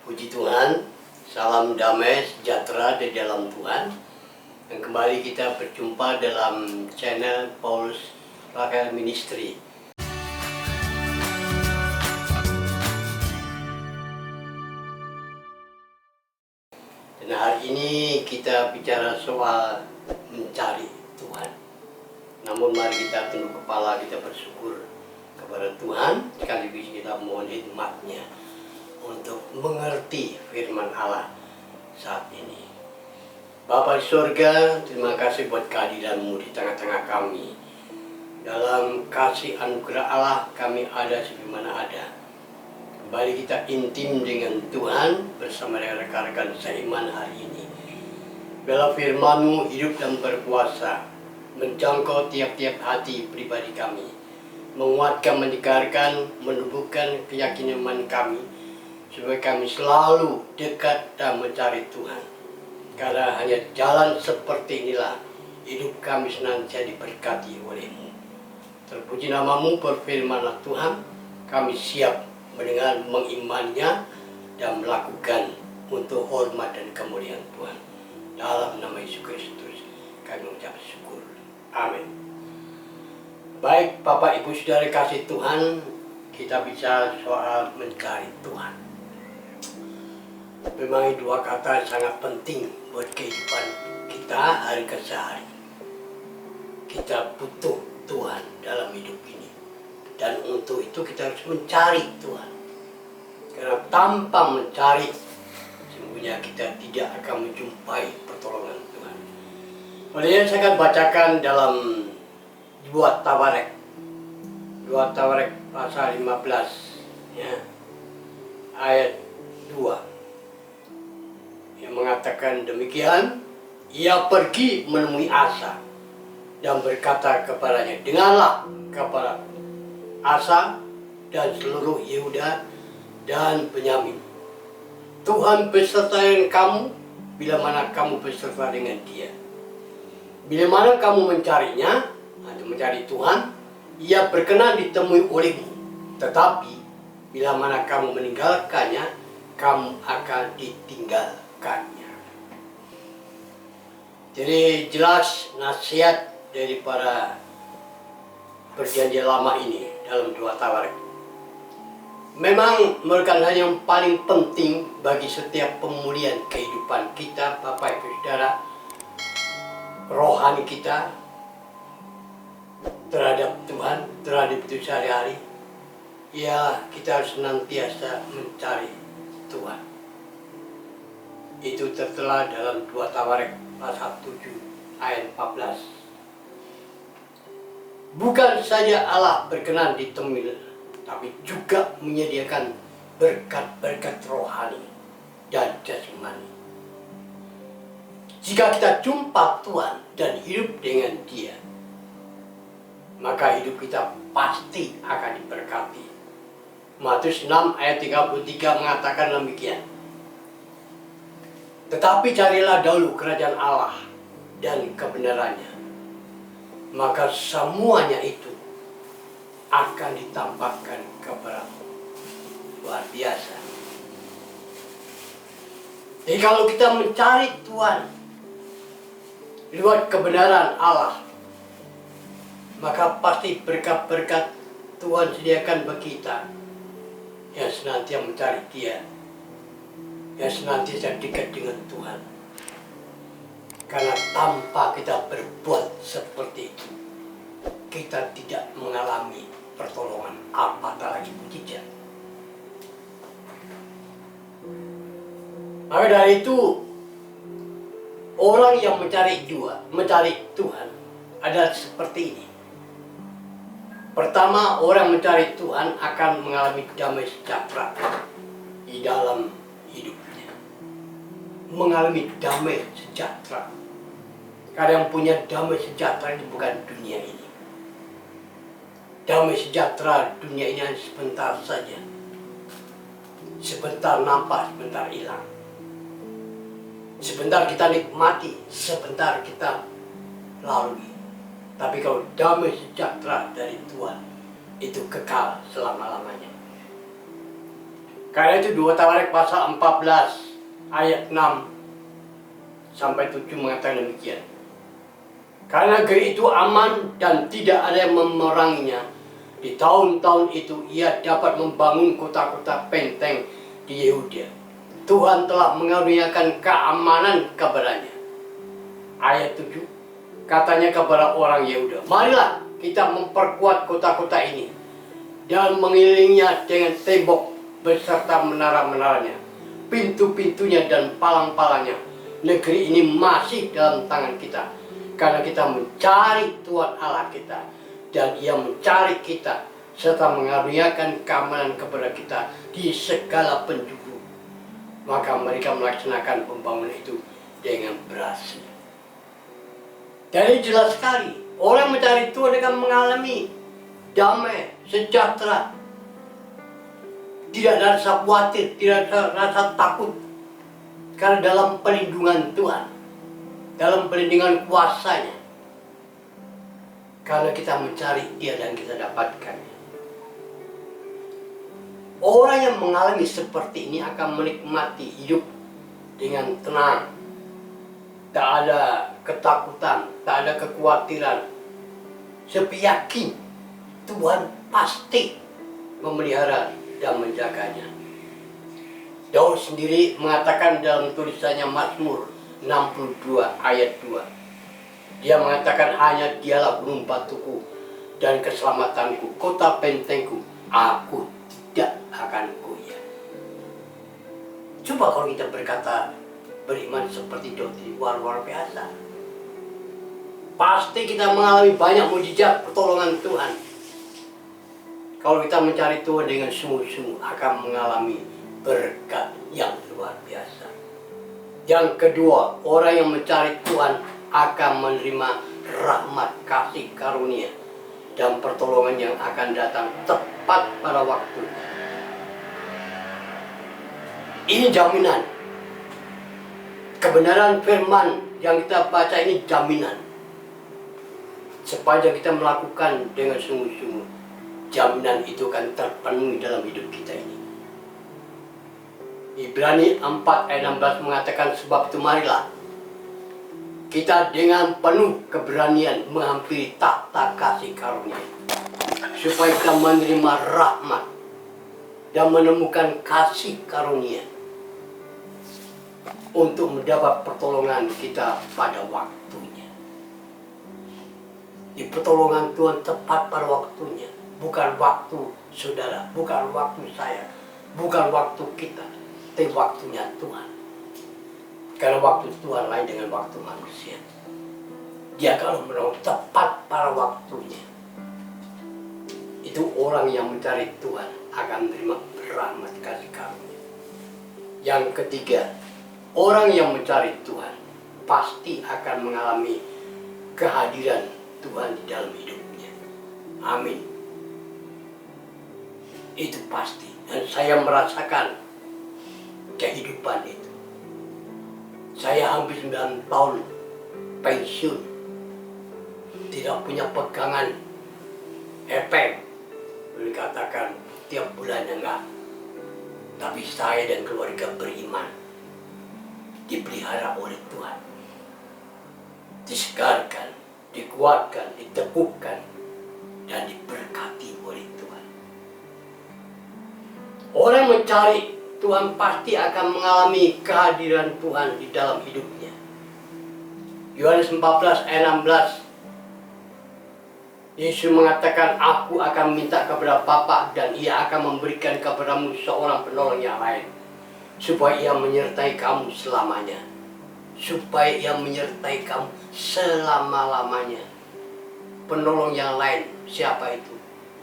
Puji Tuhan, salam damai sejahtera di dalam Tuhan. Dan kembali kita berjumpa dalam channel Paulus Rafael Ministry. Dan hari ini kita bicara soal mencari Tuhan. Namun mari kita tunduk kepala, kita bersyukur kepada Tuhan, sekaligus kita mohon hikmat-Nya untuk mengerti firman Allah saat ini. Bapa di surga, terima kasih buat kehadiran-Mu di tengah-tengah kami. Dalam kasih anugerah Allah kami ada sebagaimana ada. Kembali kita intim dengan Tuhan bersama dengan rekan-rekan seiman hari ini. Biarlah firman-Mu hidup dan berkuasa, menjangkau tiap-tiap hati pribadi kami, menguatkan, menyegarkan, menumbuhkan keyakinan iman kami, supaya kami selalu dekat dan mencari Tuhan. Karena hanya jalan seperti inilah hidup kami senantiasa diberkati oleh-Mu. Terpuji nama-Mu, berfirmanlah Tuhan, kami siap mendengar, mengimannya, dan melakukan untuk hormat dan kemuliaan Tuhan. Dalam nama Yesus Kristus kami mengucap syukur. Amin. Baik Bapak Ibu Saudara kasih Tuhan, kita bicara soal mencari Tuhan. Memang dua kata sangat penting buat kehidupan kita hari ke hari. Kita butuh Tuhan dalam hidup ini. Dan untuk itu kita harus mencari Tuhan. Karena tanpa mencari, sesungguhnya kita tidak akan menjumpai pertolongan Tuhan. Oleh saya akan bacakan dalam 2 Tawarikh. 2 Tawarikh pasal 15 ya, ayat 2. Yang mengatakan demikian, ia pergi menemui Asa dan berkata kepadanya, dengarlah kepada Asa dan seluruh Yehuda dan Benyamin, Tuhan beserta dengan kamu bila mana kamu beserta dengan dia. Bila mana kamu mencarinya, atau mencari Tuhan, ia berkenan ditemui olehmu. Tetapi bila mana kamu meninggalkannya, kamu akan ditinggalkannya. Jadi jelas nasihat dari para perjanjian lama ini dalam 2 Tawarikh. Memang merupakan hal yang paling penting bagi setiap pemulihan kehidupan kita, Bapak Ibu Saudara, rohani kita terhadap Tuhan, terhadap itu sehari-hari. Ya, kita harus senantiasa mencari Tuhan. Itu tertera dalam 2 Tawarikh pasal 7 ayat 14. Bukan saja Allah berkenan ditemui, tapi juga menyediakan berkat-berkat rohani dan jasmani. Jika kita jumpa Tuhan dan hidup dengan Dia, maka hidup kita pasti akan diberkati. Matius 6 ayat 33 mengatakan demikian. Tetapi carilah dahulu kerajaan Allah dan kebenarannya, maka semuanya itu akan ditampakkan kepadamu. Luar biasa. Jadi kalau kita mencari Tuhan lewat kebenaran Allah, maka pasti berkat-berkat Tuhan sediakan bagi kita yang senantiasa mencari Dia, yang senantiasa dekat dengan Tuhan. Karena tanpa kita berbuat seperti itu, kita tidak mengalami pertolongan, apatah lagi mujizat. Maka dari itu, orang yang mencari Tuhan adalah seperti ini. Pertama, orang mencari Tuhan akan mengalami damai sejahtera di dalam hidupnya. Mengalami damai sejahtera. Karena yang punya damai sejahtera itu bukan dunia ini. Damai sejahtera dunia ini hanya sebentar saja. Sebentar nampak, sebentar hilang. Sebentar kita nikmati, sebentar kita lalui. Tapi kalau damai sejahtera dari Tuhan, itu kekal selama-lamanya. Karena itu 2 Tawarik pasal 14 ayat 6 sampai 7 mengatakan demikian. Karena negeri itu aman dan tidak ada yang memeranginya. Di tahun-tahun itu ia dapat membangun kota-kota benteng di Yehuda. Tuhan telah mengaruniakan keamanan kepadanya. Ayat 7 katanya kepada orang Yehuda, marilah kita memperkuat kota-kota ini dan mengelilinginya dengan tembok beserta menara-menaranya, pintu-pintunya dan palang-palangnya. Negeri ini masih dalam tangan kita, karena kita mencari Tuhan Allah kita, dan Ia mencari kita, serta mengaruniakan keamanan kepada kita di segala penjuru. Maka mereka melaksanakan pembangunan itu dengan berhasil. Jadi jelas sekali, orang mencari Tuhan akan mengalami damai, sejahtera. Tidak ada rasa khawatir, tidak ada rasa takut. Karena dalam perlindungan Tuhan, dalam perlindungan kuasa-Nya. Karena kita mencari Dia dan kita dapatkan. Orang yang mengalami seperti ini akan menikmati hidup dengan tenang. Tak ada ketakutan, tak ada kekhawatiran. Sebab yakin Tuhan pasti memelihara dan menjaganya. Daud sendiri mengatakan dalam tulisannya Mazmur 62 ayat 2. Dia mengatakan, hanya Dialah gunung batuku dan keselamatanku, kota bentengku, aku tidak akan goyah. Coba kalau kita berkata beriman seperti Daud ini, luar biasa. Pasti kita mengalami banyak mujizat pertolongan Tuhan. Kalau kita mencari Tuhan dengan sungguh-sungguh akan mengalami berkat yang luar biasa. Yang kedua, orang yang mencari Tuhan akan menerima rahmat, kasih karunia dan pertolongan yang akan datang tepat pada waktunya. Ini jaminan. Kebenaran firman yang kita baca ini jaminan. Sepanjang kita melakukan dengan sungguh-sungguh, jaminan itu akan terpenuhi dalam hidup kita ini. Ibrani 4 ayat 16 mengatakan, sebab itu marilah kita dengan penuh keberanian menghampiri takhta kasih karunia, supaya kita menerima rahmat dan menemukan kasih karunia untuk mendapat pertolongan kita pada waktunya. Di pertolongan Tuhan tepat pada waktunya, bukan waktu saudara, bukan waktu saya, bukan waktu kita, tapi waktunya Tuhan. Karena waktu Tuhan lain dengan waktu manusia. Dia kalau menolong tepat pada waktunya, itu orang yang mencari Tuhan akan menerima rahmat kasih karunia. Yang ketiga, orang yang mencari Tuhan pasti akan mengalami kehadiran Tuhan di dalam hidupnya. Amin. Itu pasti. Dan saya merasakan kehidupan itu. Saya hampir 9 tahun pensiun. Tidak punya pegangan efek. Boleh katakan tiap bulannya enggak. Tapi saya dan keluarga beriman. Dipelihara oleh Tuhan. Disegarkan, dikuatkan, diteguhkan, dan diberkati oleh Tuhan. Orang mencari Tuhan pasti akan mengalami kehadiran Tuhan di dalam hidupnya. Yohanes 14 ayat 16. Yesus mengatakan, aku akan minta kepada Bapa dan Ia akan memberikan kepadamu seorang penolong yang lain, supaya Ia menyertai kamu selamanya. Supaya Ia menyertai kamu selama-lamanya. Penolong yang lain, siapa itu?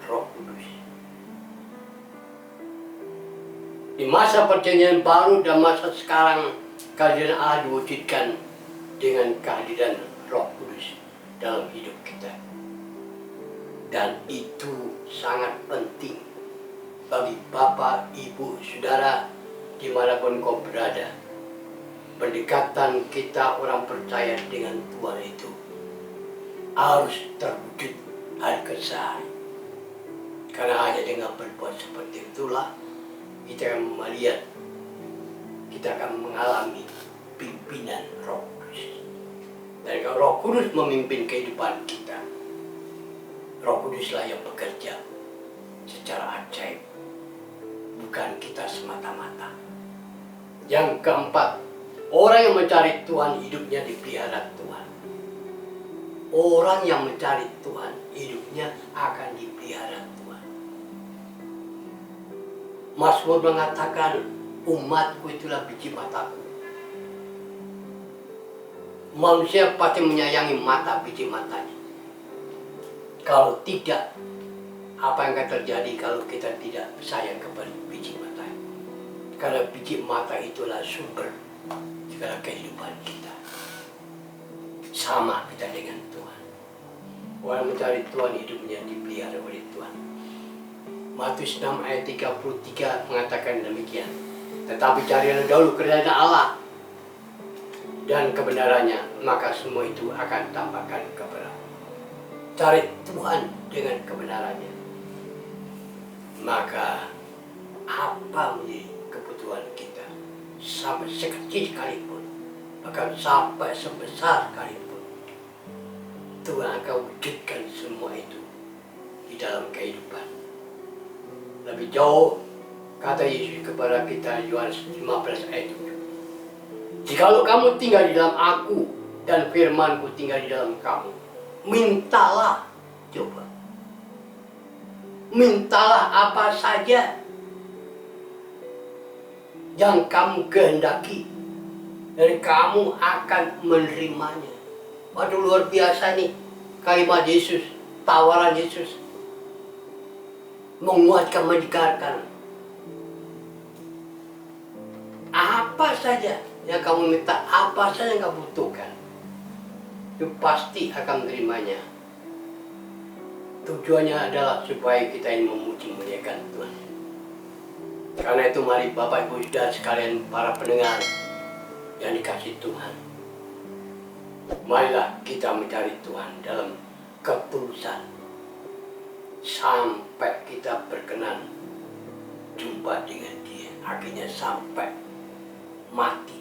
Roh Kudus. Di masa perjanjian baru dan masa sekarang, kehadiran Allah diwujudkan dengan kehadiran Roh Kudus dalam hidup kita. Dan itu sangat penting bagi Bapak, Ibu, Saudara, dimanapun kau berada. Pendekatan kita orang percaya dengan Tuhan itu harus terwujud hari ke hari. Karena hanya dengan berbuat seperti itulah kita akan melihat, kita akan mengalami pimpinan Roh Kudus. Dan kalau Roh Kudus memimpin kehidupan kita, Roh Kuduslah yang bekerja secara ajaib, bukan kita semata-mata. Yang keempat, orang yang mencari Tuhan hidupnya dipelihara Tuhan. Orang yang mencari Tuhan hidupnya akan dipelihara Tuhan. Mazmur mengatakan, umatku itulah biji mataku. Manusia pasti menyayangi mata biji matanya. Kalau tidak, apa yang akan terjadi kalau kita tidak sayang kepada biji mata? Karena biji mata itulah sumber segala kehidupan kita. Sama kita dengan Tuhan. Orang mencari Tuhan hidupnya dipelihara oleh Tuhan. Matius 6 ayat 33 mengatakan demikian. Tetapi carilah dahulu kerajaan Allah dan kebenarannya, maka semua itu akan tambahkan kepadamu. Cari Tuhan dengan kebenarannya, maka apa menjadi kebutuhan kita, sampai sekecil sekalipun, bahkan sampai sebesar sekalipun, Tuhan akan wujudkan semua itu di dalam kehidupan. Lebih jauh, kata Yesus kepada kita, Yohanes 15 ayat 7. Jikalau kamu tinggal di dalam aku dan firman-Ku tinggal di dalam kamu, mintalah, coba. Mintalah apa saja yang kamu kehendaki, dan kamu akan menerimanya. Waduh, luar biasa nih kalimat Yesus, tawaran Yesus. Menguatkan, menyegarkan. Apa saja yang kamu minta, apa saja yang kamu butuhkan, itu pasti akan menerimanya. Tujuannya adalah supaya kita ini memuji muliakan Tuhan. Karena itu mari Bapak Ibu Saudara sekalian, para pendengar yang dikasihi Tuhan, marilah kita mencari Tuhan dalam ketulusan sampai kita berkenan jumpa dengan Dia. Akhirnya sampai mati.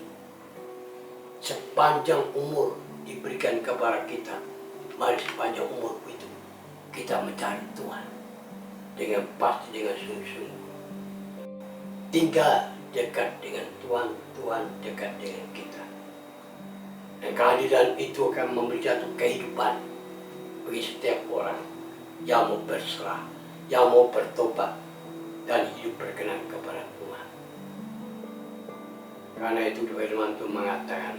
Sepanjang umur diberikan kepada kita, mari sepanjang umur itu kita mencari Tuhan dengan pasti, dengan sungguh-sungguh. Tinggal dekat dengan Tuhan, Tuhan dekat dengan kita. Dan kehadiran itu akan memberi satu kehidupan bagi setiap orang yang mau berserah, yang mau bertobat, dan hidup berkenan kepada Tuhan. Karena itu firman Tuhan mengatakan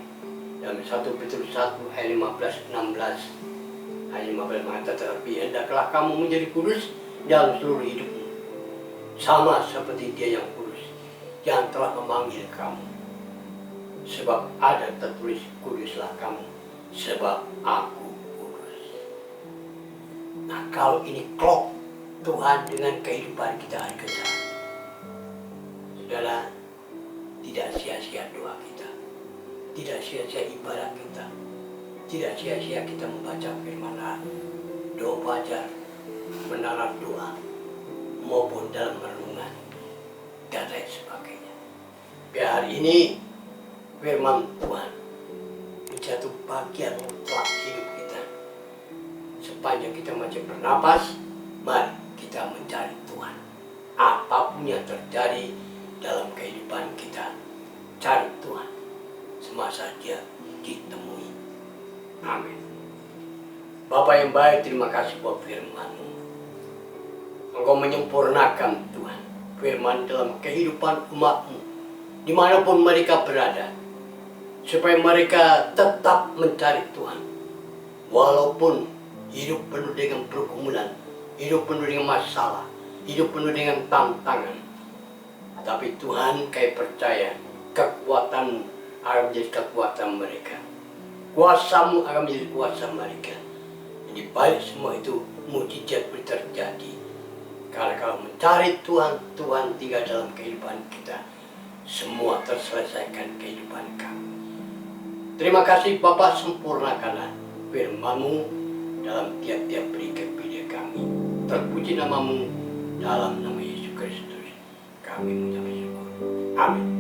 dalam 1 Petrus 1 ayat 15-16, ayat 15 mengatakan, tetapi hendaklah kamu menjadi kudus dalam seluruh hidupmu, sama seperti Dia yang kudus, yang telah memanggil kamu. Sebab ada tertulis, kuduslah kamu, sebab aku kudus. Nah, kalau ini klop Tuhan dengan kehidupan kita hari ke depan, saudara, tidak sia-sia doa kita, tidak sia-sia ibadah kita, tidak sia-sia kita membaca firman Allah, doa belajar, menara doa, maupun dalam renungan, dan lain sebagainya. Biar hari ini firman Tuhan menjadi bagian mutlak hidup kita. Sepanjang kita masih bernapas, mari kita mencari Tuhan. Apapun yang terjadi dalam kehidupan kita, cari Tuhan semasa Dia ditemui. Amin. Bapa yang baik, terima kasih buat firman-Mu. Engkau menyempurnakan Tuhan firman dalam kehidupan umat-Mu dimanapun mereka berada, supaya mereka tetap mencari Tuhan. Walaupun hidup penuh dengan pergumulan, hidup penuh dengan masalah, hidup penuh dengan tantangan, tapi Tuhan, kami percaya kekuatan akan menjadi kekuatan mereka, kuasa-Mu akan menjadi kuasa mereka. Di balik semua itu mukjizat terjadi. Karena kalau mencari Tuhan, Tuhan tinggal dalam kehidupan kita, semua terselesaikan kehidupan kami. Terima kasih Bapa, sempurnakanlah firman-Mu dalam tiap-tiap berikan kami. Terpuji nama-Mu dalam nama Yesus Kristus. kami mengucap syukur. Amin.